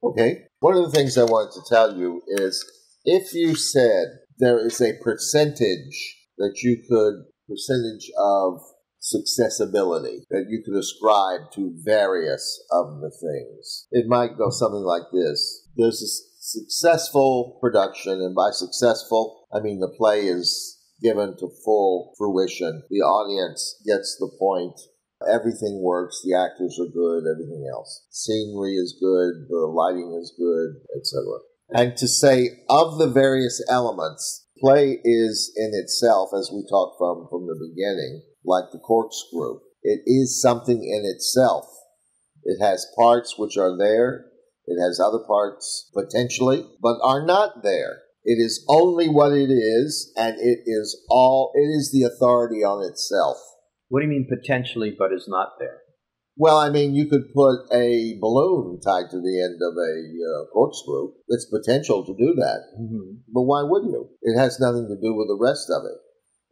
Okay. One of the things I wanted to tell you is if you said there is a percentage of successability that you could ascribe to various of the things, it might go something like this. There's a successful production, and by successful, I mean the play is given to full fruition. The audience gets the point. Everything works, the actors are good, everything else. Scenery is good, the lighting is good, etc. And to say of the various elements, play is in itself, as we talked from the beginning, like the corkscrew. It is something in itself. It has parts which are there, it has other parts potentially, but are not there. It is only what it is, and it is the authority on itself. What do you mean potentially but is not there? Well, I mean, you could put a balloon tied to the end of a corkscrew. It's potential to do that. Mm-hmm. But why would you? It has nothing to do with the rest of it.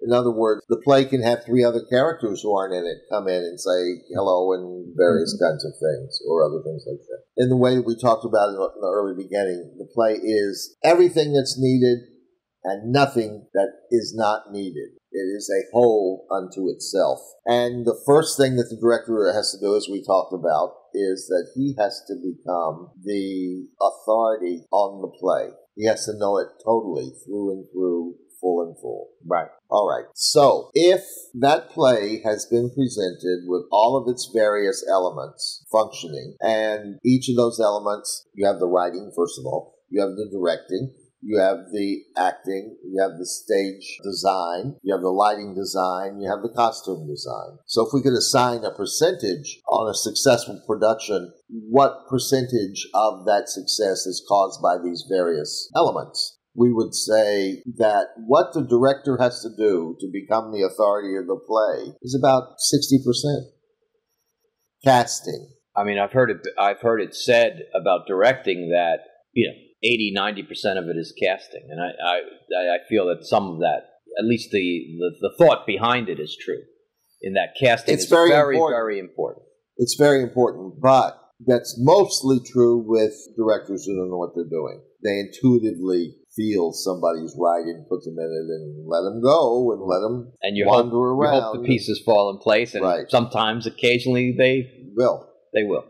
In other words, the play can have 3 other characters who aren't in it come in and say hello and various kinds of things or other things like that. In the way that we talked about in the early beginning, the play is everything that's needed and nothing that is not needed. It is a whole unto itself. And the first thing that the director has to do, as we talked about, is that he has to become the authority on the play. He has to know it totally, through and through, full and full. Right. All right. So, if that play has been presented with all of its various elements functioning, and each of those elements, you have the writing, first of all, you have the directing, you have the acting, you have the stage design, you have the lighting design, you have the costume design. So if we could assign a percentage on a successful production, what percentage of that success is caused by these various elements? We would say that what the director has to do to become the authority of the play is about 60%. Casting. I mean, I've heard it said about directing that, 80-90% of it is casting, and I feel that some of that, at least the thought behind it, is true. In that casting is very, very important. It's very important, but that's mostly true with directors who don't know what they're doing. They intuitively feel somebody's right and put them in it and let them go and let them wander around. You hope the pieces fall in place, and sometimes, occasionally, they will. They will.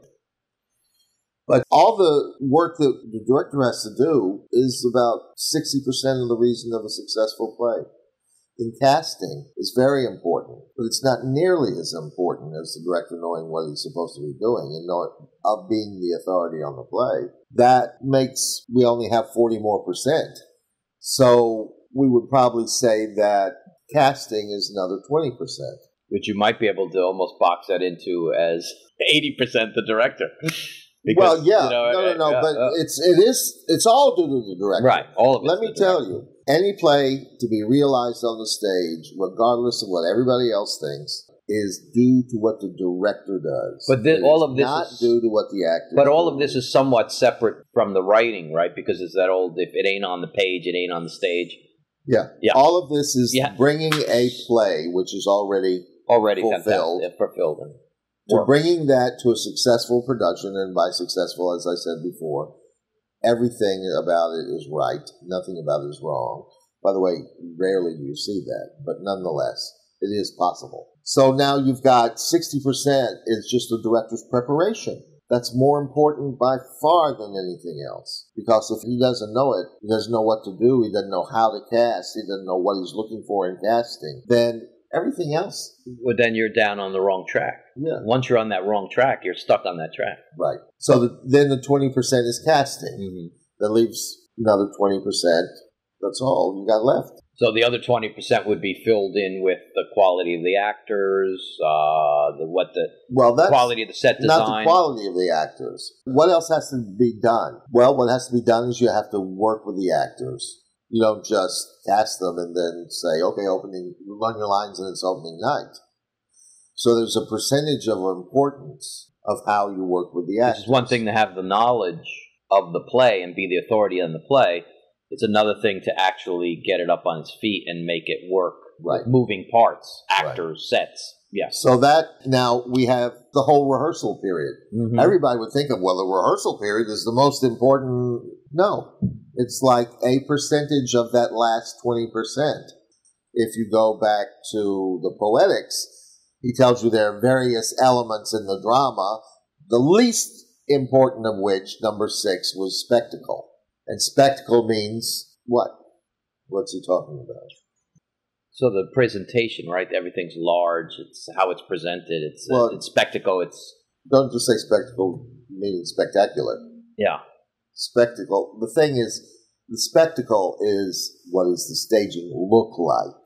But all the work that the director has to do is about 60% of the reason of a successful play. And casting is very important, but it's not nearly as important as the director knowing what he's supposed to be doing and of being the authority on the play. That makes we only have 40% more. So we would probably say that casting is another 20%. Which you might be able to almost box that into as 80% the director. Because, but it's all due to the director. Right, all of it. Let me tell you, any play to be realized on the stage, regardless of what everybody else thinks, is due to what the director does. But all of this not due to what the actor. But all of this is somewhat separate from the writing, right? Because it's that old: if it ain't on the page, it ain't on the stage. Yeah. All of this is bringing a play which is already fulfilled. To bringing that to a successful production, and by successful, as I said before, everything about it is right. Nothing about it is wrong. By the way, rarely do you see that, but nonetheless, it is possible. So now you've got 60% is just the director's preparation. That's more important by far than anything else. Because if he doesn't know it, he doesn't know what to do, he doesn't know how to cast, he doesn't know what he's looking for in casting, then everything else. Well, then you're down on the wrong track. Yeah. Once you're on that wrong track, you're stuck on that track. Right. So then the 20% is casting. Mm-hmm. That leaves another 20%. That's all you got left. So the other 20% would be filled in with the quality of the actors, the quality of the set design. Not the quality of the actors. What else has to be done? Well, what has to be done is you have to work with the actors. You don't just cast them and then say, okay, run your lines and it's opening night. So there's a percentage of importance of how you work with the actors. It's one thing to have the knowledge of the play and be the authority on the play. It's another thing to actually get it up on its feet and make it work. Right. Moving parts, actors, sets. Yes. So that now we have the whole rehearsal period. Mm-hmm. Everybody would think of, well, the rehearsal period is the most important. No, it's like a percentage of that last 20%. If you go back to the Poetics, he tells you there are various elements in the drama, the least important of which, number 6, was spectacle. And spectacle means what? What's he talking about? So the presentation, right? Everything's large. It's how it's presented. It's spectacle. Don't just say spectacle meaning spectacular. Yeah. Spectacle. The thing is, the spectacle is what does the staging look like?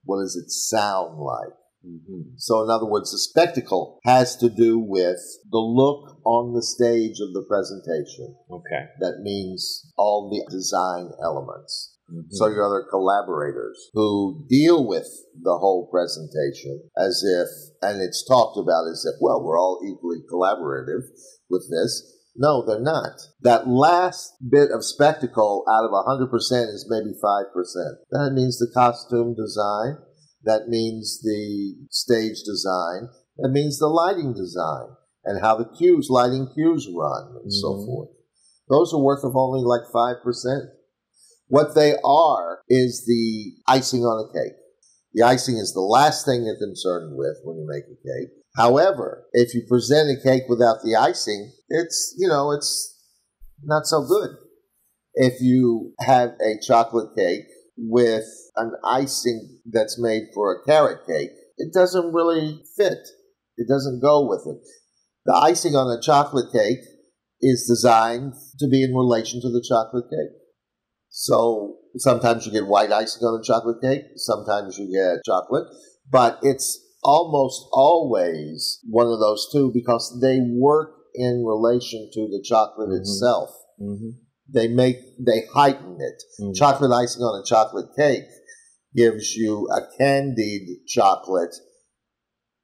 What does it sound like? Mm-hmm. So in other words, the spectacle has to do with the look on the stage of the presentation. Okay. That means all the design elements. Mm-hmm. So your other collaborators who deal with the whole presentation as if, and it's talked about as if, well, we're all equally collaborative with this. No, they're not. That last bit of spectacle out of 100% is maybe 5%. That means the costume design. That means the stage design. That means the lighting design and how the lighting cues run and so forth. Those are worth of only like 5%. What they are is the icing on a cake. The icing is the last thing you're concerned with when you make a cake. However, if you present a cake without the icing, it's not so good. If you have a chocolate cake with an icing that's made for a carrot cake, it doesn't really fit. It doesn't go with it. The icing on a chocolate cake is designed to be in relation to the chocolate cake. So sometimes you get white icing on a chocolate cake, sometimes you get chocolate, but it's almost always one of those two because they work in relation to the chocolate itself. Mm-hmm. They heighten it. Mm-hmm. Chocolate icing on a chocolate cake gives you a candied chocolate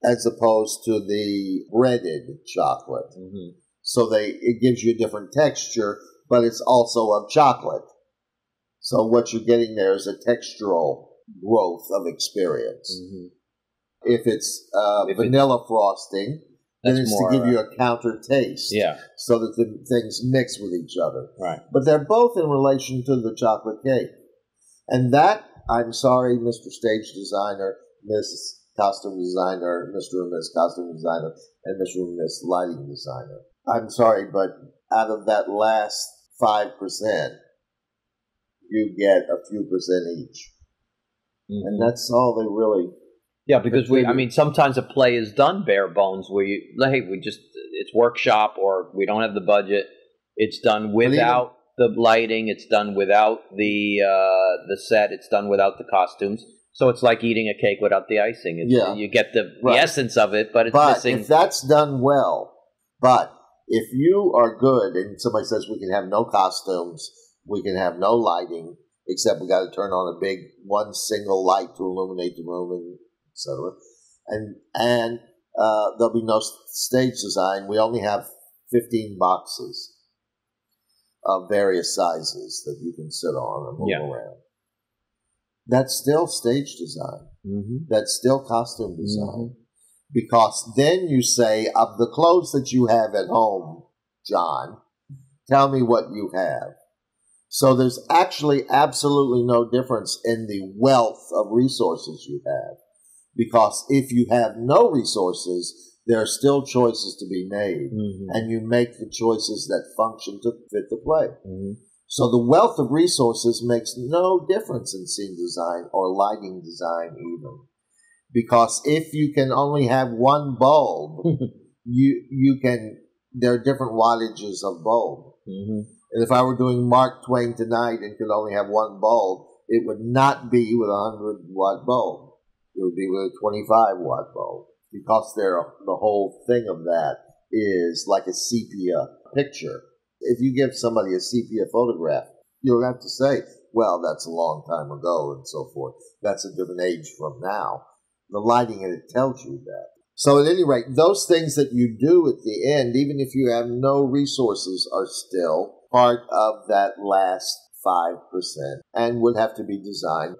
as opposed to the breaded chocolate. Mm-hmm. So it gives you a different texture, but it's also of chocolate. So what you're getting there is a textural growth of experience. Mm-hmm. If it's vanilla frosting, then it's to give you a counter taste. Yeah. So that the things mix with each other. Right. But they're both in relation to the chocolate cake. And that, I'm sorry, Mr. Stage Designer, Miss Costume Designer, Mr. and Miss Costume Designer, and Mr. and Miss Lighting Designer. I'm sorry, but out of that last 5%, you get a few percent each. Mm-hmm. And that's all they really... Yeah, because sometimes a play is done bare bones where it's workshop or we don't have the budget. It's done without the lighting. It's done without the set. It's done without the costumes. So it's like eating a cake without the icing. You get the essence of it, but it's missing. If that's done well, if you are good and somebody says we can have no costumes, we can have no lighting, except we got to turn on a big one single light to illuminate the room and etc. And there'll be no stage design. We only have 15 boxes of various sizes that you can sit on and move around. That's still stage design. Mm-hmm. That's still costume design. Mm-hmm. Because then you say, of the clothes that you have at home, John, tell me what you have. So there's actually absolutely no difference in the wealth of resources you have. Because if you have no resources, there are still choices to be made. Mm-hmm. And you make the choices that function to fit the play. Mm-hmm. So the wealth of resources makes no difference in scene design or lighting design even. Because if you can only have one bulb, there are different wattages of bulb. Mm-hmm. And if I were doing Mark Twain Tonight and could only have one bulb, it would not be with a 100-watt bulb. It would be with a 25-watt bulb, because the whole thing of that is like a sepia picture. If you give somebody a sepia photograph, you'll have to say, well, that's a long time ago and so forth. That's a different age from now. The lighting in it tells you that. So at any rate, those things that you do at the end, even if you have no resources, are still part of that last 5% and would have to be designed.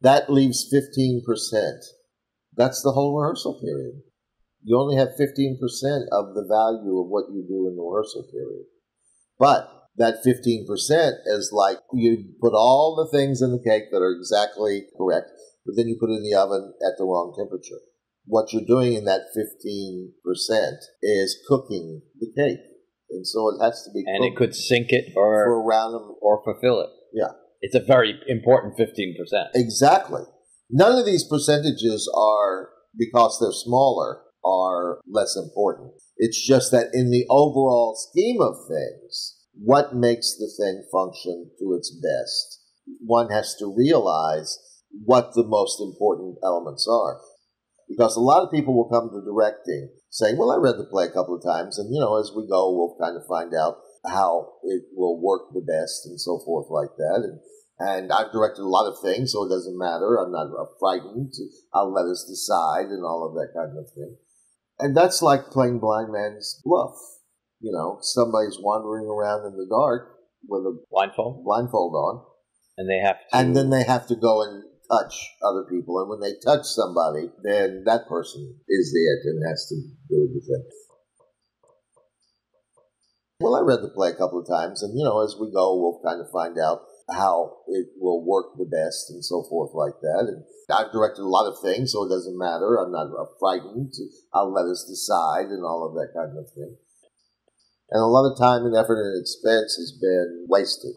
That leaves 15%. That's the whole rehearsal period. You only have 15% of the value of what you do in the rehearsal period. But that 15% is like you put all the things in the cake that are exactly correct, but then you put it in the oven at the wrong temperature. What you're doing in that 15% is cooking the cake. And so it has to be cooked. And it could sink it or fulfill it. Yeah. It's a very important 15%. Exactly. None of these percentages are, because they're smaller, are less important. It's just that in the overall scheme of things, what makes the thing function to its best? One has to realize what the most important elements are. Because a lot of people will come to directing saying, well, I read the play a couple of times, and, as we go, we'll kind of find out how it will work the best and so forth like that. And I've directed a lot of things, so it doesn't matter. I'm not frightened. I'll let us decide and all of that kind of thing. And that's like playing blind man's bluff. Somebody's wandering around in the dark with a blindfold on. And they have to... And then they have to go and touch other people. And when they touch somebody, then that person is it and has to do the thing. Well, I read the play a couple of times, and, as we go, we'll kind of find out how it will work the best and so forth like that. And I've directed a lot of things, so it doesn't matter. I'm not frightened. I'll let us decide and all of that kind of thing. And a lot of time and effort and expense has been wasted.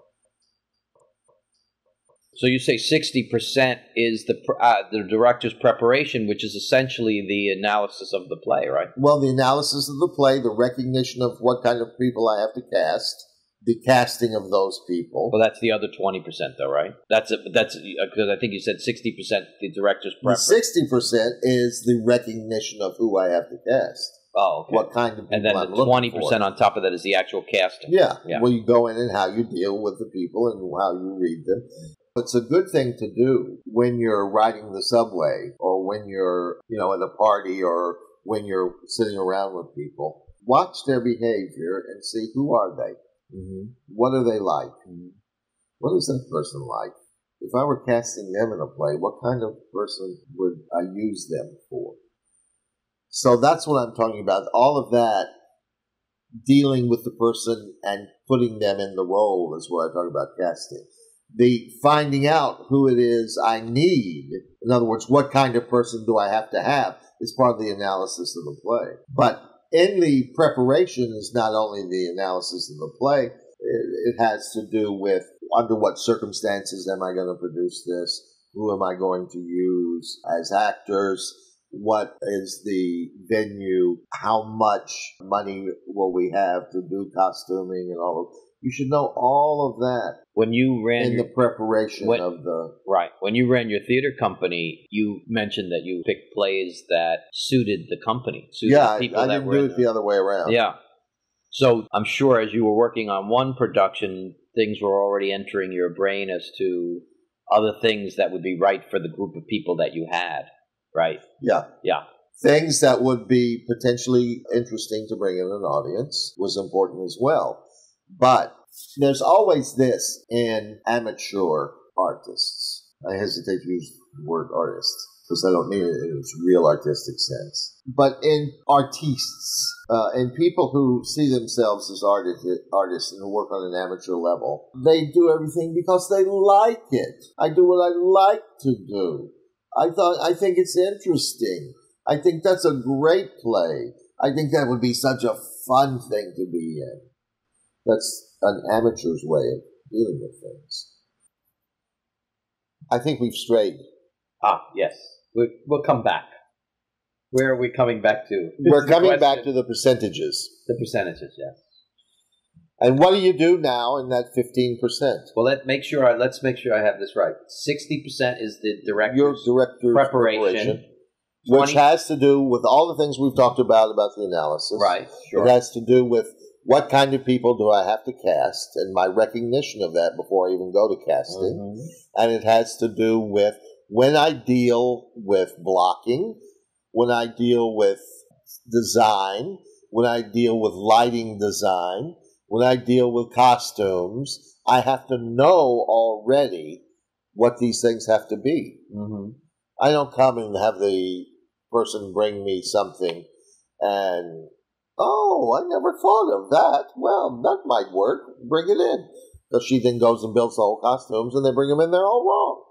So you say 60% is the director's preparation, which is essentially the analysis of the play, right? Well, the analysis of the play, the recognition of what kind of people I have to cast, the casting of those people. Well, that's the other 20%, though, right? That's because I think you said 60% the director's preparation. The 60% is the recognition of who I have to cast. Oh, okay. What kind of people and then I'm the 20% on top of that is the actual casting. Yeah. Well, you go in and how you deal with the people and how you read them. It's a good thing to do when you're riding the subway or when you're, at a party or when you're sitting around with people. Watch their behavior and see, who are they? Mm-hmm. What are they like? Mm-hmm. What is that person like? If I were casting them in a play, what kind of person would I use them for? So that's what I'm talking about. All of that, dealing with the person and putting them in the role is what I talk about casting. The finding out who it is I need, in other words, what kind of person do I have to have, is part of the analysis of the play. But in the preparation is not only the analysis of the play, it has to do with under what circumstances am I going to produce this, who am I going to use as actors, what is the venue, how much money will we have to do costuming and all of. You should know all of that when you ran the preparation of the... Right. When you ran your theater company, you mentioned that you picked plays that suited the company. I didn't do it the other way around. Yeah. So I'm sure as you were working on one production, things were already entering your brain as to other things that would be right for the group of people that you had, right? Yeah. Yeah. Things that would be potentially interesting to bring in an audience was important as well. But there's always this in amateur artists. I hesitate to use the word artist because I don't mean it in its real artistic sense. But in artistes, and people who see themselves as artists and who work on an amateur level, they do everything because they like it. I do what I like to do. I think it's interesting. I think that's a great play. I think that would be such a fun thing to be in. That's an amateur's way of dealing with things. I think we've strayed. Yes. We'll come back. Where are we coming back to? We're coming back to the percentages. The percentages, yes. And what do you do now in that 15%? Well, let's make sure I have this right. 60% is the Your director's director's preparation, which has to do with all the things we've talked about the analysis. right? Sure. It has to do with what kind of people do I have to cast and my recognition of that before I even go to casting. Mm-hmm. And it has to do with when I deal with blocking, when I deal with design, when I deal with lighting design, when I deal with costumes, I have to know already what these things have to be. Mm-hmm. I don't come and have the person bring me something and, oh, I never thought of that. Well, that might work. Bring it in. So she then goes and builds the whole costumes, and they bring them in there all wrong.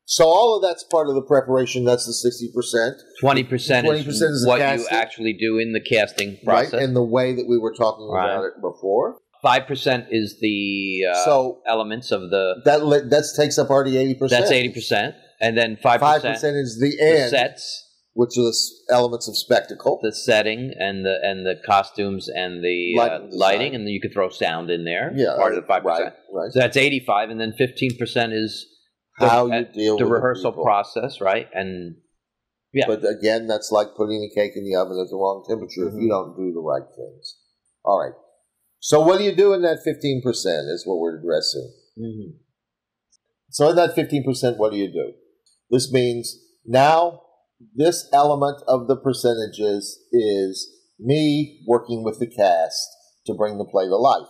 So all of that's part of the preparation. That's the 60%. 20% is what casting. you actually do in the casting process. Right, in the way that we were talking about it before. 5% is the elements of the... That takes up already 80%. That's 80%. And then 5% is the end. The sets. Which is elements of spectacle. The setting and the costumes and the lighting. And then you could throw sound in there. Yeah. Part of the 5%. Right. So that's 85. And then 15% is... how you deal with the rehearsal process, right? And yeah. But again, that's like putting a cake in the oven at the wrong temperature if you don't do the right things. All right. So what do you do in that 15% is what we're addressing. Mm-hmm. So in that 15%, what do you do? This means now this element of the percentages is me working with the cast to bring the play to life.